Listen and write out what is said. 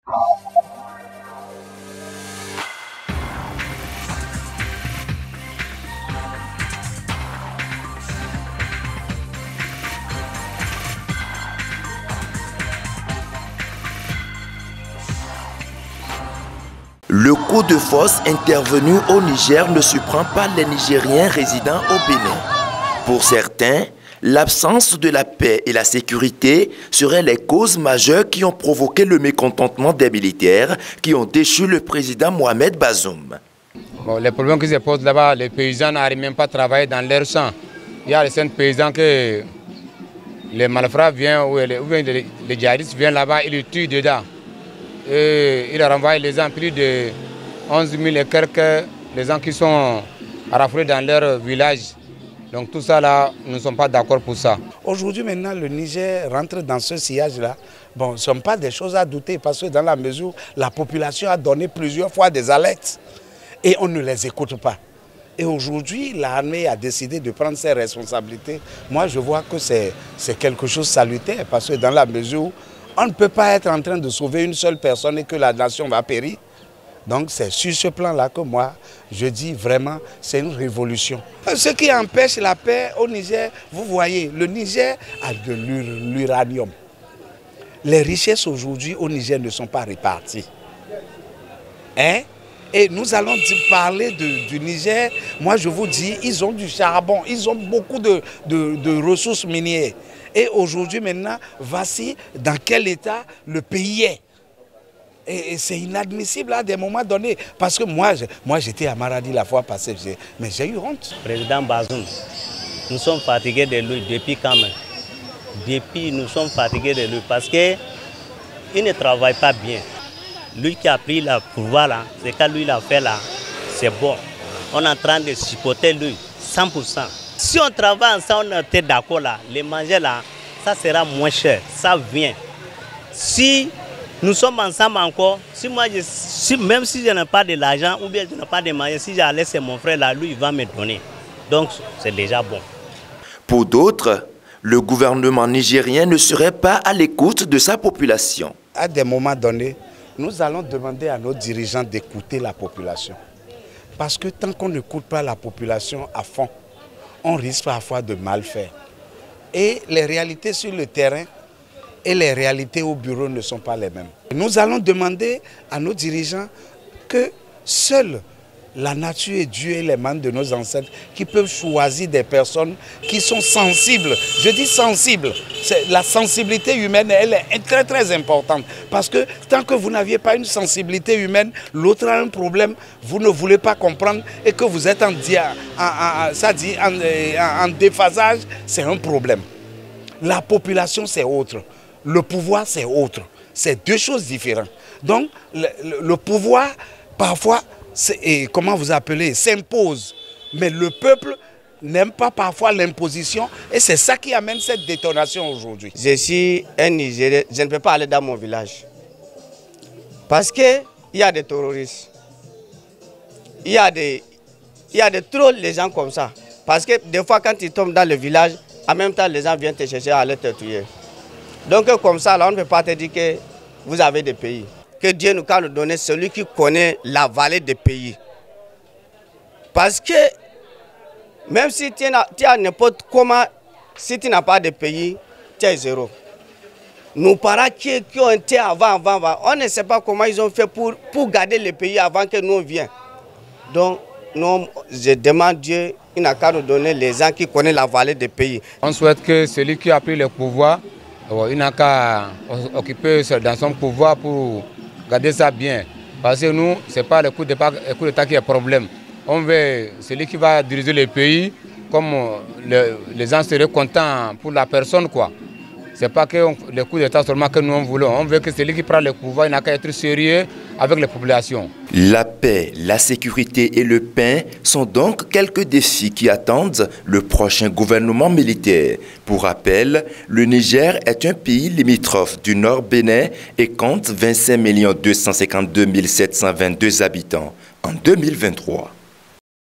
Le coup de force intervenu au Niger ne surprend pas les Nigériens résidant au Bénin. Pour certains, l'absence de la paix et la sécurité seraient les causes majeures qui ont provoqué le mécontentement des militaires qui ont déchu le président Mohamed Bazoum. Bon, les problèmes qui se posent là-bas, les paysans n'arrivent même pas à travailler dans leur champ. Il y a certains paysans que les malfrats viennent ou les djihadistes viennent là-bas, ils les tuent dedans. Et il a renvoyé les gens, plus de 11 000 et quelques, les gens qui sont raffolés dans leur village. Donc tout ça là, nous ne sommes pas d'accord pour ça. Aujourd'hui maintenant, le Niger rentre dans ce sillage-là. Bon, ce ne sont pas des choses à douter parce que dans la mesure où la population a donné plusieurs fois des alertes et on ne les écoute pas. Et aujourd'hui, l'armée a décidé de prendre ses responsabilités. Moi, je vois que c'est quelque chose de salutaire parce que dans la mesure où on ne peut pas être en train de sauver une seule personne et que la nation va périr. Donc c'est sur ce plan-là que moi, je dis vraiment, c'est une révolution. Ce qui empêche la paix au Niger, vous voyez, le Niger a de l'uranium. Les richesses aujourd'hui au Niger ne sont pas réparties. Hein? Et nous allons parler du Niger. Moi, je vous dis, ils ont du charbon, ils ont beaucoup de ressources minières. Et aujourd'hui, maintenant, voici dans quel état le pays est. Et c'est inadmissible à des moments donnés. Parce que moi j'étais à Maradi la fois passée, mais j'ai eu honte. Président Bazoum, nous sommes fatigués de lui depuis quand même. Depuis, nous sommes fatigués de lui parce qu'il ne travaille pas bien. Lui qui a pris le pouvoir là, ce que lui a fait là, c'est bon. On est en train de supporter lui, 100%. Si on travaille ensemble, on était d'accord là, les manger là, ça sera moins cher, ça vient. Si nous sommes ensemble encore, même si je n'ai pas de l'argent ou bien je n'ai pas de manger, si j'ai laissé mon frère là, lui il va me donner. Donc c'est déjà bon. Pour d'autres, le gouvernement nigérien ne serait pas à l'écoute de sa population. À des moments donnés, nous allons demander à nos dirigeants d'écouter la population. Parce que tant qu'on n'écoute pas la population à fond, on risque parfois de mal faire. Et les réalités sur le terrain et les réalités au bureau ne sont pas les mêmes. Nous allons demander à nos dirigeants que seule la nature et Dieu et les mains de nos ancêtres qui peuvent choisir des personnes qui sont sensibles. Je dis sensibles. La sensibilité humaine, elle est très très importante. Parce que tant que vous n'aviez pas une sensibilité humaine, l'autre a un problème, vous ne voulez pas comprendre et que vous êtes en déphasage, c'est un problème. La population, c'est autre. Le pouvoir, c'est autre. C'est deux choses différentes. Donc, le pouvoir, parfois, comment vous appelez, s'impose. Mais le peuple n'aime pas parfois l'imposition et c'est ça qui amène cette détonation aujourd'hui. Je suis un Nigérien, je ne peux pas aller dans mon village. Parce qu'il y a des terroristes. Il y a des trolls, les gens comme ça. Parce que des fois, quand ils tombent dans le village, en même temps, les gens viennent te chercher à aller te tuer. Donc comme ça, là, on ne peut pas te dire que vous avez des pays. Que Dieu nous a donné celui qui connaît la vallée des pays. Parce que même si tu as n'importe comment, si tu n'as pas de pays, tu es zéro. Nos parents qui ont été avant, on ne sait pas comment ils ont fait pour garder le pays avant que nous viens. Donc, je demande Dieu, il n'a qu'à nous donner les gens qui connaissent la vallée des pays. On souhaite que celui qui a pris le pouvoir, il n'a qu'à occuper dans son pouvoir pour garder ça bien. Parce que nous, ce n'est pas le coup d'État qui est problème. On veut celui qui va diriger le pays, comme les gens seraient contents pour la personne, quoi. Ce n'est pas que le coup d'État seulement que nous voulons. On veut que celui qui prend le pouvoir, il n'a qu'à être sérieux avec les populations. La paix, la sécurité et le pain sont donc quelques défis qui attendent le prochain gouvernement militaire. Pour rappel, le Niger est un pays limitrophe du Nord Bénin et compte 25 252 722 habitants en 2023.